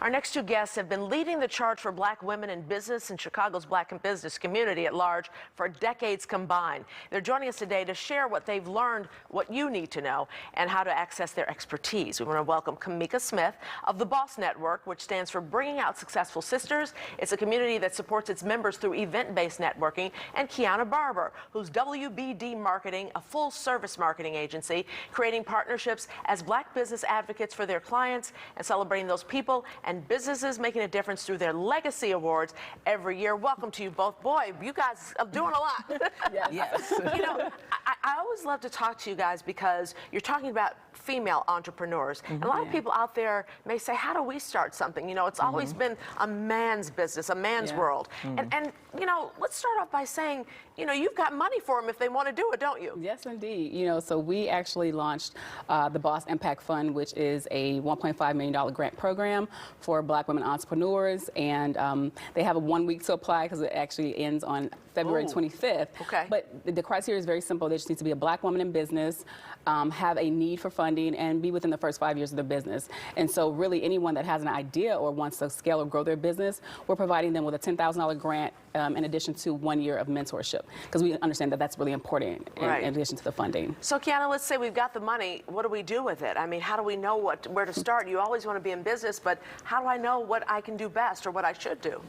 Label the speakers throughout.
Speaker 1: Our next two guests have been leading the charge for black women in business and Chicago's black and business community at large for decades combined. They're joining us today to share what they've learned, what you need to know, and how to access their expertise. We want to welcome Kamika Smith of the Boss Network, which stands for Bringing Out Successful Sisters. It's a community that supports its members through event-based networking, and Kiana Barber, who's WBD Marketing, a full-service marketing agency, creating partnerships as black business advocates for their clients and celebrating those people and businesses making a difference through their legacy awards every year. Welcome to you both. Boy, you guys are doing a lot.
Speaker 2: Yes.
Speaker 1: You know, I always love to talk to you guys because you're talking about female entrepreneurs. And a lot of people out there may say, how do we start something? You know, it's always been a man's business, a man's world. And, you know, let's start off by saying, you know, you've got money for them if they want to do it, don't you?
Speaker 2: Yes, indeed. You know, so we actually launched the Boss Impact Fund, which is a $1.5 million grant program for black women entrepreneurs. And they have a 1 week to apply because it actually ends on February 25th.
Speaker 1: Okay.
Speaker 2: But the criteria is very simple. They just need to be a black woman in business, have a need for funding, and be within the first 5 years of their business. And so really anyone that has an idea or wants to scale or grow their business, we're providing them with a $10,000 grant in addition to 1 year of mentorship, because we understand that that's really important in addition to the funding.
Speaker 1: So Kiana, let's say we've got the money. What do we do with it? I mean, how do we know where to start? You always want to be in business, but how do I know what I can do best or what I should do?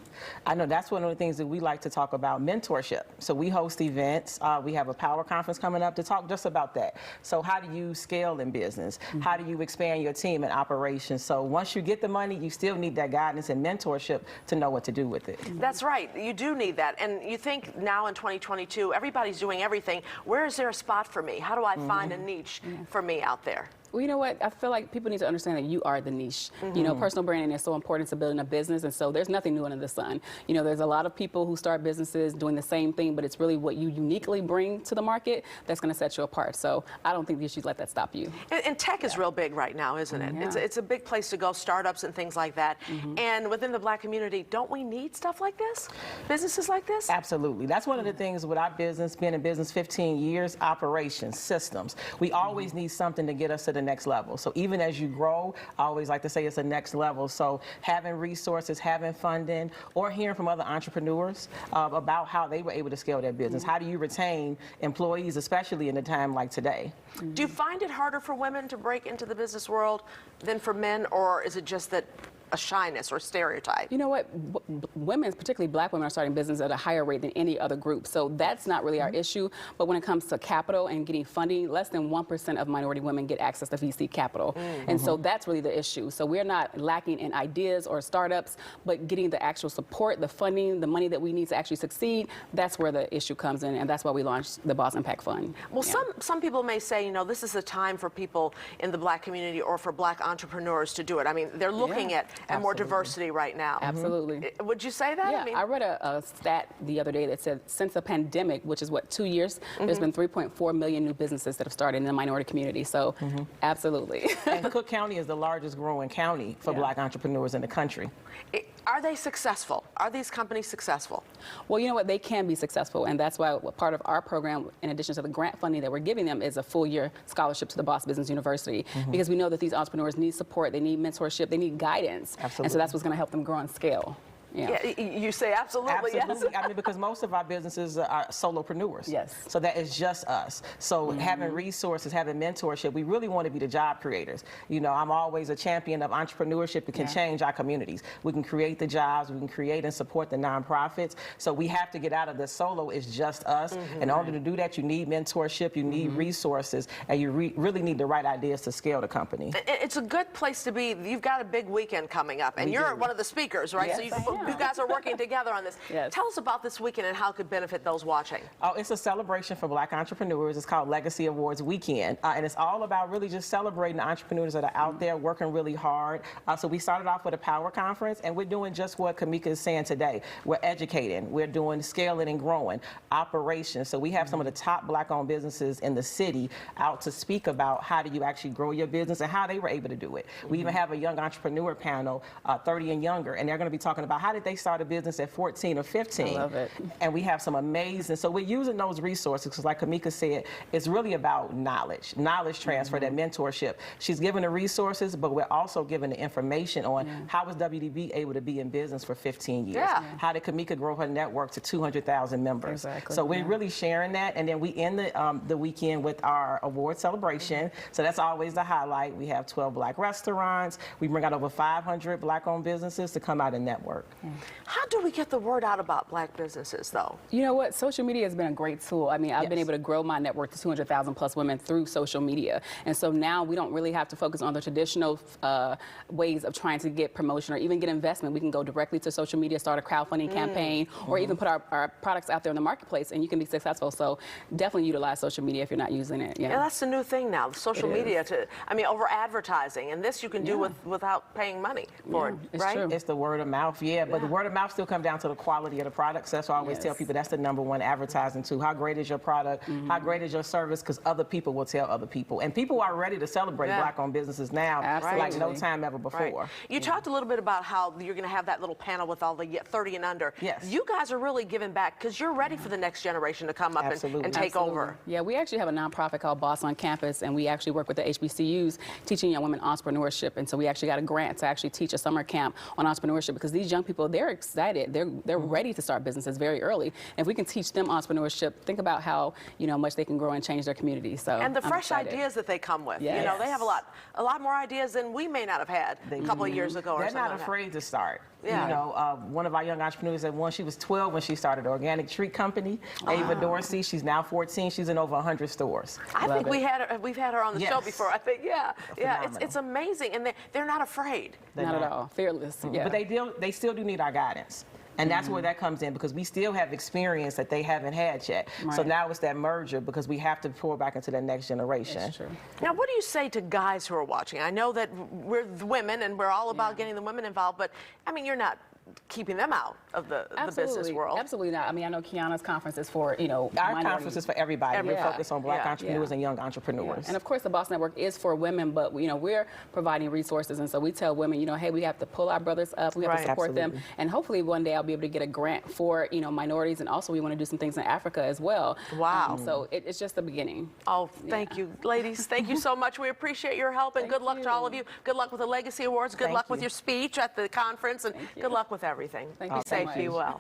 Speaker 3: I know that's one of the things that we like to talk about, mentorship. So we host events. We have a power conference coming up to talk just about that. So how do you scale in business? How do you expand your team and operations? So once you get the money, you still need that guidance and mentorship to know what to do with it.
Speaker 1: That's right. You do need that. And you think now in 2022, everybody's doing everything. Where is there a spot for me? How do I find a niche for me out there?
Speaker 2: Well, you know what? I feel like people need to understand that you are the niche. You know, personal branding is so important to building a business, and so there's nothing new under the sun. You know, there's a lot of people who start businesses doing the same thing, but it's really what you uniquely bring to the market that's going to set you apart. So I don't think you should let that stop you.
Speaker 1: And tech is real big right now, isn't it?
Speaker 2: Yeah.
Speaker 1: It's a big place to go, startups and things like that. And within the black community, don't we need stuff like this? Businesses like this?
Speaker 3: Absolutely. That's one of the things with our business, being in business 15 years, operations, systems. We always need something to get us to the next level. So even as you grow, I always like to say it's a next level. So having resources, having funding, or hearing from other entrepreneurs about how they were able to scale their business. How do you retain employees, especially in a time like today?
Speaker 1: Do you find it harder for women to break into the business world than for men, or is it just that a shyness or stereotype?
Speaker 2: You know what? Women, particularly black women, are starting business at a higher rate than any other group. So that's not really our issue. But when it comes to capital and getting funding, less than 1% of minority women get access to VC capital. And so that's really the issue. So we're not lacking in ideas or startups, but getting the actual support, the funding, the money that we need to actually succeed, that's where the issue comes in. And that's why we launched the Boss Impact Fund.
Speaker 1: Well, some people may say, you know, this is a time for people in the black community or for black entrepreneurs to do it. I mean, they're looking at more diversity right now.
Speaker 2: Absolutely.
Speaker 1: Would you say that?
Speaker 2: Yeah,
Speaker 1: I mean,
Speaker 2: I read a stat the other day that said since the pandemic, which is what, 2 years, there's been 3.4 million new businesses that have started in the minority community. So absolutely.
Speaker 3: And Cook County is the largest growing county for black entrepreneurs in the country.
Speaker 1: Are they successful? Are these companies successful?
Speaker 2: Well, you know what? They can be successful, and that's why part of our program, in addition to the grant funding that we're giving them, is a full-year scholarship to the Boss Business University, because we know that these entrepreneurs need support, they need mentorship, they need guidance.
Speaker 3: Absolutely.
Speaker 2: And so that's what's going to help them grow and scale.
Speaker 1: Yeah, you say absolutely,
Speaker 3: Absolutely.
Speaker 1: yes.
Speaker 3: I mean, because most of our businesses are solopreneurs.
Speaker 2: Yes.
Speaker 3: So that is just us. So having resources, having mentorship, we really want to be the job creators. You know, I'm always a champion of entrepreneurship that can change our communities. We can create the jobs, we can create and support the nonprofits. So we have to get out of the solo, it's just us. In order to do that, you need mentorship, you need resources, and you really need the right ideas to scale the company.
Speaker 1: It's a good place to be. You've got a big weekend coming up, and you're one of the speakers, right?
Speaker 2: Yes,
Speaker 1: So you guys are working together on this.
Speaker 2: Yes.
Speaker 1: Tell us about this weekend and how it could benefit those watching.
Speaker 3: Oh, it's a celebration for black entrepreneurs. It's called Legacy Awards Weekend. And it's all about really just celebrating the entrepreneurs that are out there working really hard. So we started off with a power conference, and we're doing just what Kamika is saying today. We're educating, we're doing scaling and growing, operations. So we have some of the top black-owned businesses in the city out to speak about how do you actually grow your business and how they were able to do it. We even have a young entrepreneur panel, 30 and younger, and they're going to be talking about how how did they start a business at 14 or 15?
Speaker 2: I love it.
Speaker 3: And we have some amazing, so we're using those resources because like Kamika said, it's really about knowledge transfer, that mentorship. She's giving the resources, but we're also giving the information on how was WDB able to be in business for 15 years?
Speaker 1: Yeah.
Speaker 3: How did Kamika grow her network to 200,000 members?
Speaker 2: Exactly.
Speaker 3: So we're really sharing that, and then we end the weekend with our award celebration. So that's always the highlight. We have 12 Black restaurants. We bring out over 500 Black-owned businesses to come out and network.
Speaker 1: How do we get the word out about Black businesses, though?
Speaker 2: You know what? Social media has been a great tool. I mean, I've been
Speaker 3: Yes.
Speaker 2: able to grow my network to 200,000 plus women through social media. And so now we don't really have to focus on the traditional ways of trying to get promotion or even get investment. We can go directly to social media, start a crowdfunding campaign, or even put our products out there in the marketplace, and you can be successful. So definitely utilize social media if you're not using it.
Speaker 1: Yeah, that's the new thing now, social
Speaker 2: It is.
Speaker 1: media, over advertising. And this you can do without paying money for it,
Speaker 2: it's
Speaker 1: right?
Speaker 2: true.
Speaker 3: It's the word of mouth, yeah. But the word of mouth still comes down to the quality of the products. That's why I always tell
Speaker 2: Yes.
Speaker 3: people that's the #1 advertising too. How great is your product? How great is your service? Because other people will tell other people. And people are ready to celebrate
Speaker 1: Yeah.
Speaker 3: Black-owned businesses now like no
Speaker 2: Absolutely.
Speaker 3: time ever before.
Speaker 1: Right. You talked a little bit about how you're going to have that little panel with all the 30 and under.
Speaker 3: Yes.
Speaker 1: You guys are really giving back because you're ready for the next generation to come up
Speaker 3: Absolutely.
Speaker 1: and take
Speaker 2: Absolutely.
Speaker 1: over.
Speaker 2: Yeah, we actually have a nonprofit called Boss on Campus, and we actually work with the HBCUs teaching young women entrepreneurship. And so we actually got a grant to actually teach a summer camp on entrepreneurship because these young people, they're excited. They're ready to start businesses very early. And if we can teach them entrepreneurship, think about how much they can grow and change their community. So
Speaker 1: And the
Speaker 2: I'm
Speaker 1: fresh
Speaker 2: excited.
Speaker 1: ideas that they come with.
Speaker 2: Yes.
Speaker 1: They have a lot more ideas than we may not have had a couple of years ago or
Speaker 3: They're
Speaker 1: something
Speaker 3: not
Speaker 1: like that.
Speaker 3: afraid to start.
Speaker 1: Yeah.
Speaker 3: One of our young entrepreneurs at she was 12 when she started an organic treat company. Ava Dorsey, she's now 14. She's in over 100 stores.
Speaker 1: I
Speaker 2: Love
Speaker 1: think
Speaker 2: it.
Speaker 1: we've had her on the show
Speaker 3: Yes.
Speaker 1: before. I think, yeah,
Speaker 3: Phenomenal.
Speaker 1: it's amazing, and they're not afraid.
Speaker 3: They're
Speaker 2: Not at
Speaker 3: not.
Speaker 2: all. Fearless. Yeah.
Speaker 3: But they still do need our guidance. And that's where that comes in because we still have experience that they haven't had yet. So
Speaker 2: Right.
Speaker 3: now it's that merger because we have to pour back into the next generation.
Speaker 2: That's true.
Speaker 1: Now, what do you say to guys who are watching? I know that we're the women and we're all about getting the women involved, but I mean, you're not keeping them out of the business world.
Speaker 2: Absolutely not. I mean, I know Kiana's conference is for,
Speaker 3: Our
Speaker 2: minority-
Speaker 3: conference is for everybody. We're
Speaker 2: Yeah.
Speaker 3: focused on Black
Speaker 1: Yeah.
Speaker 3: entrepreneurs
Speaker 2: Yeah.
Speaker 3: and young entrepreneurs.
Speaker 2: And of course, the Boss Network is for women, but we're providing resources, and so we tell women, hey, we have to pull our brothers up, we have
Speaker 1: Right.
Speaker 2: to support them,
Speaker 3: Absolutely.
Speaker 2: and hopefully one day I'll be able to get a grant for minorities, and also we want to do some things in Africa as well.
Speaker 1: Wow.
Speaker 2: So it's just the beginning.
Speaker 1: Oh, thank you, ladies. Thank you so much. We appreciate your help, and good luck to all of you. Good luck with the Legacy Awards. Good
Speaker 3: Thank
Speaker 1: luck with
Speaker 3: you.
Speaker 1: your speech at the conference, and
Speaker 2: you.
Speaker 1: good luck with everything.
Speaker 2: Thank
Speaker 1: Be
Speaker 2: you so
Speaker 1: safe,
Speaker 2: much.
Speaker 1: be well.